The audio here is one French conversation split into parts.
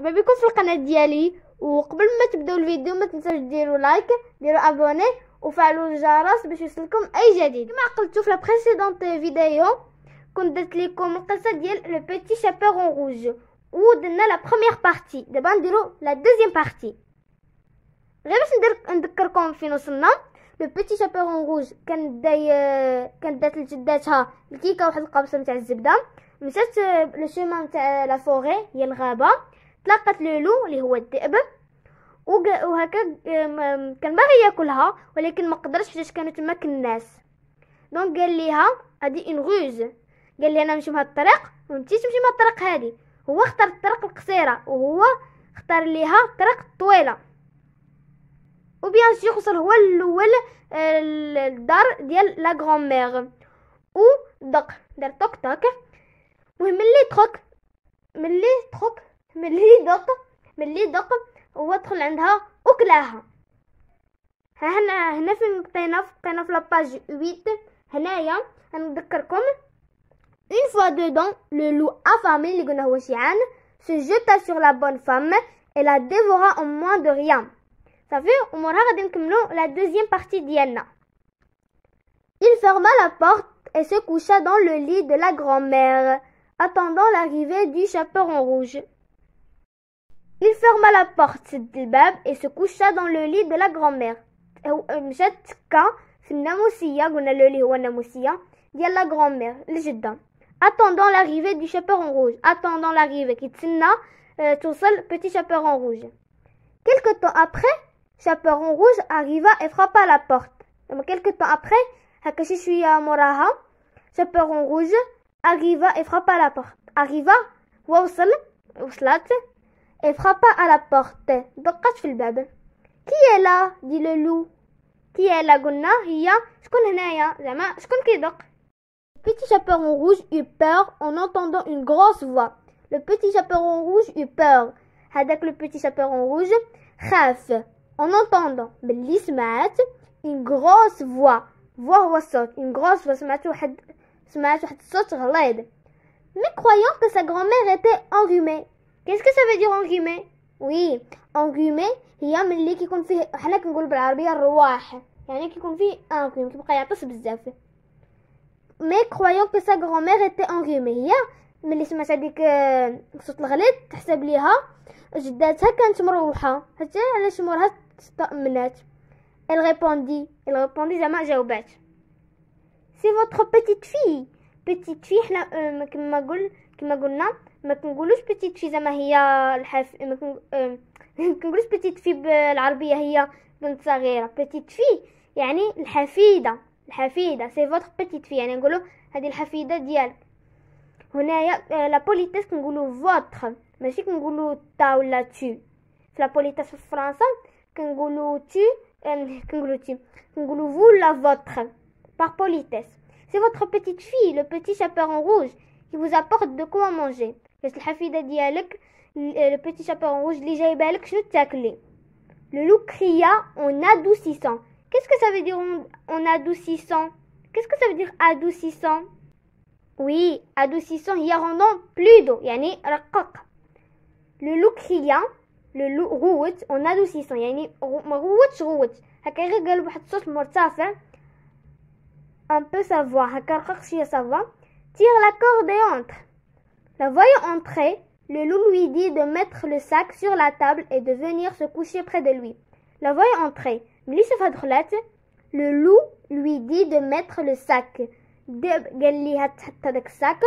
مرحبا بكم في القناه ديالي. وقبل ما تبداو الفيديو ما تنساوش ديروا لايك، ديروا ابوني وفعلوا الجرس باش يوصلكم اي جديد. كما قلتو في لا بريسيدونت فيديو كنت درت لكم القصه ديال لو بيتي شابيرون روج ودرنا لا بروميير بارتي. دابا نديرو لا دوزيام بارتي. غير باش نذكركم فين وصلنا. لو بيتي شابيرون روج كانت دات لجداتها الكيكه واحد القبصه نتاع الزبده. مشات لو شيمان نتاع لا فوري هي الغابه، تلاقت لولو اللي هو الذئب وهكا كان باغي ياكلها ولكن ما قدرش حيت كانوا تما الناس. دونك قال ليها هادي اون روز، قال لي انا نمشي بهاد الطريق وانتي تمشي بهاد الطريق هادي. هو اختار الطريق القصيره وهو اختار ليها الطريق الطويله. وبيان سور وصل هو الاول الدار ديال لا غرامير ودق دار توك توك. المهم ملي دق هو دخل عندها وكلاها. هنا فين بقينا في لاباج 8. هنايا نذكركم une fois dedans le loup affamé اللي قلنا هو شيعان se jeta sur la bonne femme et la dévora en moins de rien. صافي امورها غادي نكملو la deuxième partie ديالنا. Il ferma la porte et se coucha dans le lit de la grand-mère attendant l'arrivée du chaperon rouge. Il ferma la porte سد الباب et se coucha dans le lit de la grand-mère. مشات تكا في الناموسيه، قلنا لو لي هو الناموسيه ديال لا غرامير الجده. attendant l'arrivée du chaperon rouge. attendant l'arrivée كيتسنى توصل petit chaperon rouge. quelque temps après chaperon rouge arriva et frappa à la porte. quelque temps après هكا شي شويه موراها chaperon rouge arriva et frappa à la porte. arriva هو وصلت et frappa à la porte دقت في الباب. qui est là dit le loup. qui est là قلنا هي شكون هنايا، زعما شكون كيدق. Le petit chaperon rouge eut peur en entendant une grosse voix. Le petit chaperon rouge eut peur. هذاك le petit chaperon rouge خاف en entendant باللي سمعت une grosse voix. voix هو الصوت، une grosse voix سمعت واحد الصوت غليظ. mais croyant que sa grand-mère était enrhumée. qu'est-ce que ça veut dire enrhumée؟ oui enrhumée هي ملي كيكون فيه حنا كنقول بالعربيه الرواح، يعني كيكون فيه انرهوم كيبقى يعطس بزاف. mais croyant que sa grand-mère était enrhumée هي ملي سمعت هذيك الصوت الغليظ تحسب ليها جداتها كانت مروحه، حتى علاش مورها استأمنات. elle répondit زعما جاوبات. c'est votre petite fille حنا كما قلنا ما كنقولوش petite fille زعما هي ما كنقولوش petite fille بالعربيه هي بنت صغيره. petite fille يعني الحفيده c'est votre petite fille، يعني نقولوا هذه الحفيده ديالك. هنايا لا بوليتيس كنقولوا votre ماشي كنقولوا تا ولا tu. في لا بوليتيس في فرنسا كنقولوا كنقولوا vous la votre par politesse. c'est votre petite fille le petit chaperon rouge qui vous apporte de quoi manger. باش الحفيده ديالك le petit chaperon rouge اللي جايبه لك شنو تاكلي. le loup cria en adoucissant. qu'est-ce que ça veut dire en adoucissant? qu'est-ce que ça veut dire adoucissant? oui adoucissant هي rendant plus doux يعني رقق. le loup cria le loup روت en adoucissant يعني ما روت هكا غير قال بواحد الصوت مرتفع un peu sa voix هكا رقق شويه sa voix. tire la corde et entre. la voyant entrer le loup lui dit de mettre le sac sur la table et de venir se coucher près de lui. la voyant entrer ملي شافها دخلات le loup lui dit de mettre le sac قال ليها تحط هذاك الساك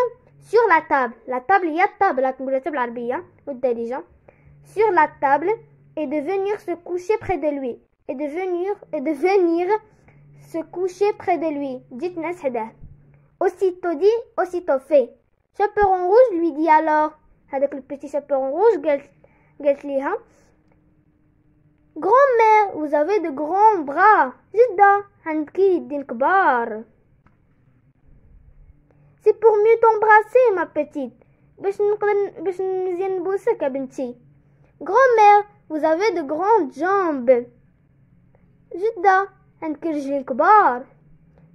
sur la table. la table هي الطابله كنقولها حتى بالعربيه والدارجه. sur la table et de venir se coucher près de lui et de venir se coucher près de lui. dites ناس حداه. aussitôt dit aussitôt fait. chaperon rouge lui dit alors هذاك le petit chaperon rouge قالت ليها grand-mère vous avez de grands bras. جدة عندك يدين كبار. c'est pour mieux t'embrasser ma petite باش مزيان نبوسك بنتي. grand-mère vous avez de grandes jambes. جدة عندك رجلين كبار.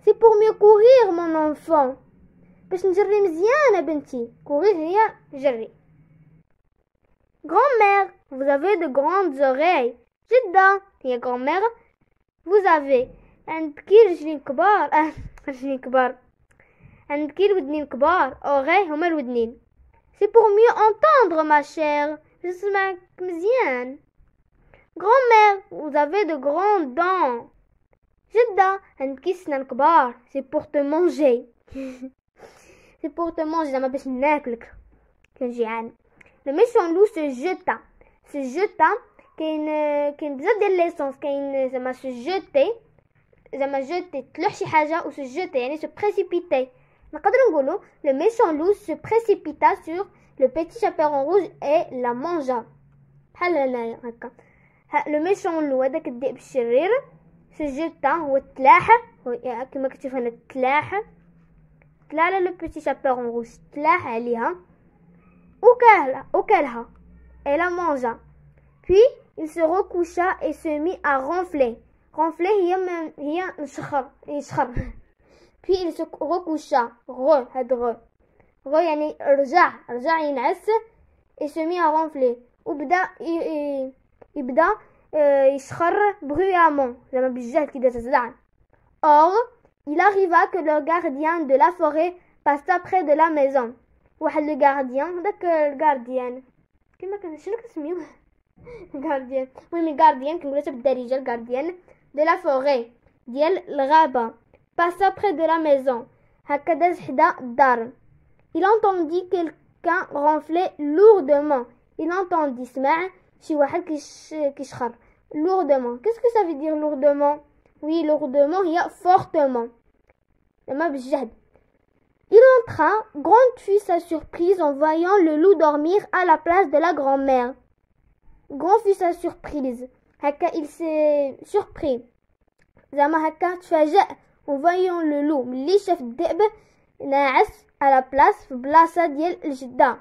c'est pour mieux courir mon enfant باش نجري مزيانه بنتي. courir هي جري. Grand-mère, vous avez de grandes oreilles. جدا هي grand-mère. Vous avez عندك رجلين كبار. رجلين كبار. عندك الودنين كبار. oreilles هما الودنين. C'est pour mieux entendre ma chère. جسمعك مزيان. Grand-mère, vous avez de grandes dents. جدا عندك سنان كبار. C'est pour te manger. C'est pour te manger. زعما باش ناكلك كان جيعان. Le méchant loup se jeta. Se jeta كاين بزاف ديال ليسونس. كاين زعما se jeter زعما jeter تلوح شي حاجه و se jeter يعني se précipiter. نقدر نقولوا le méchant loup se précipita sur le petit chaperon rouge et la mangea. بحال هنايا هكا. le méchant loup هذاك الذئب الشرير se jeta هو تلاح كما كتشوف هنا تلاح على le petit chaperon rouge. تلاح عليها وكلها et la mangea. Puis il se recoucha et se mit à ronfler. Ronfler هي نشخر. Puis il se recoucha. هاد يعني رجع ينعس et se mit à ronfler. وبدا يبدا يشخر bruyamment زعما بالجهد كي تزعل. Or il arriva que le gardien de la forêt passa près de la maison. واحد لو غارديان داك الغارديان كيما كان شنو كنسميوه غارديان. المهم الغارديان كنقولها بالدارجه الغارديان de la forêt ديال الغابه. passa près de la maison هكا داز حدا الدار. il entendit quelqu'un ronfler lourdement. il entendit سمع شي واحد كيشخر lourdement. qu'est-ce que ça veut dire lourdement? oui lourdement هي fortement زعما بالجهد. Il entra, grande fut sa surprise en voyant le loup dormir à la place de la grand-mère. Grand fut sa surprise. هكا il s'est surpris. زعما هكا تفاجأ en voyant le loup. ملي شاف الذئب ناعس à la place في بلاصة ديال الجدة.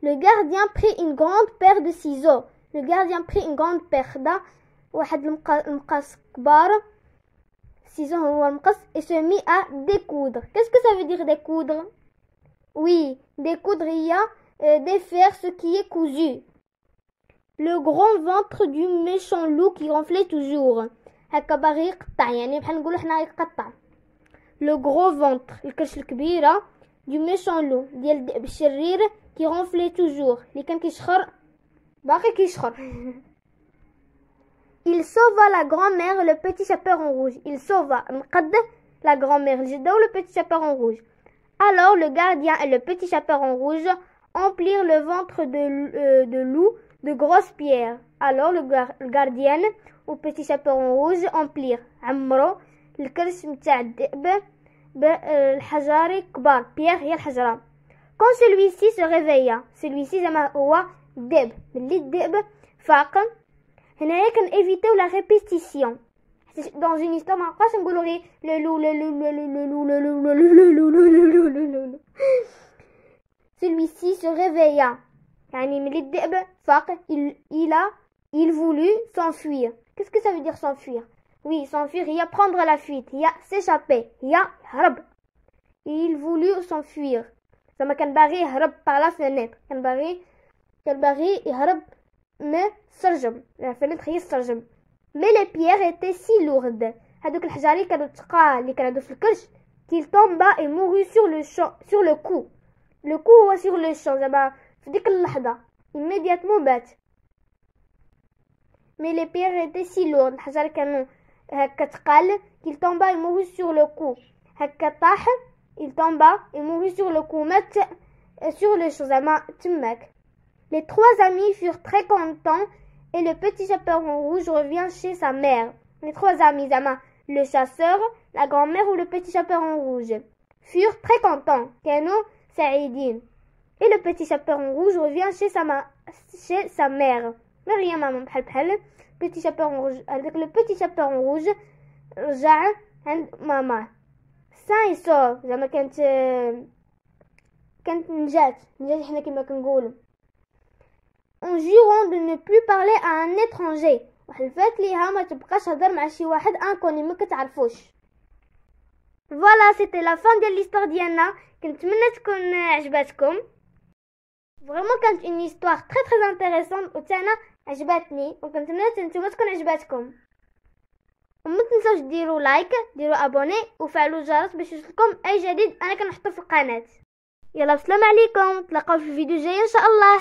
Le gardien prit une grande paire de ciseaux. Le gardien prit une grande paire. خدا واحد المقاس كبار. ciseaux هو المقص et se mit à découdre. Qu'est-ce que ça veut dire découdre? Oui, découdre il y a défaire ce qui est cousu. Le grand ventre du méchant loup qui ronflait toujours. هكا باغي يقطع يعني بحال نقولوا حنا يقطع. Le gros ventre الكرش الكبيرة du méchant loup ديال الذئب الشرير qui ronflait toujours اللي كان كيشخر باقي كيشخر. Il sauva la grand-mère et le petit chaperon rouge. Il sauva la grand-mère الجدة ou le petit chaperon rouge. Alors le gardien et le petit chaperon rouge emplirent le ventre de loup de grosses pierres. Alors le gardien ou petit chaperon rouge emplirent عمرو الكرش متاع الذئب بالحجار كبار. pierre هي الحجرة. Quand celui-ci se réveilla, celui-ci زعما هو الذئب. ملي الذئب فاق هنايا كنيفيتيو لا ريبيتيسيون. dans une histoire ما نبقاش نقولوا غير لو. celui-ci se réveilla يعني ملي الذئب فاق il voulut s'enfuir. qu'est-ce que ça veut dire s'enfuir? oui s'enfuir هي prendre la fuite هي s'échapper هي هرب. il voulut s'enfuir زعما كان باغي يهرب par la fenêtre. كان باغي يهرب من السرجم. الفنيتر هي السرجم. mais les pierres étaient si lourdes هذوك الحجاري كانوا تقال اللي كانوا في الكرش qu'il tomba et mourut sur le coup. le coup هو sur le champ زعما في ديك اللحظة immédiatement بات. mais les pierres étaient si lourdes الحجاري كانوا هكا تقال qu'il tomba et mourut sur le coup هكا طاح il tomba et mourut sur le coup مات sur le champ زعما تماك. Les trois amis furent très contents et le petit chaperon rouge revient chez sa mère. Les trois amis, zama, le chasseur, la grand-mère ou le petit chaperon rouge, furent très contents. Kano Saïdine. Et le petit chaperon rouge revient chez sa mère. Rien maman bhal. Petit chaperon rouge avec le petit chaperon rouge رجع عند ماما. sain et sauf. زعما كانت نجات حنا كما كنقولوا. en jurant de ne plus parler à un étranger. وحلفات ليها ما تبقاش هضر مع شي واحد انكوني ما كتعرفوش. Voilà, c'était la fin de l'histoire ديالنا. كنتمنى تكون عجباتكم. فريمون كانت اون هيستوار تري انتريسونت وتانا عجبتني وكنتمنى نتوما تكون عجبتكم. وما تنساوش ديروا لايك ديروا ابوني وفعلوا الجرس باش يوصلكم اي جديد انا كنحطه في القناه. يلا بسلام عليكم، تلاقاو في الفيديو الجاي ان شاء الله.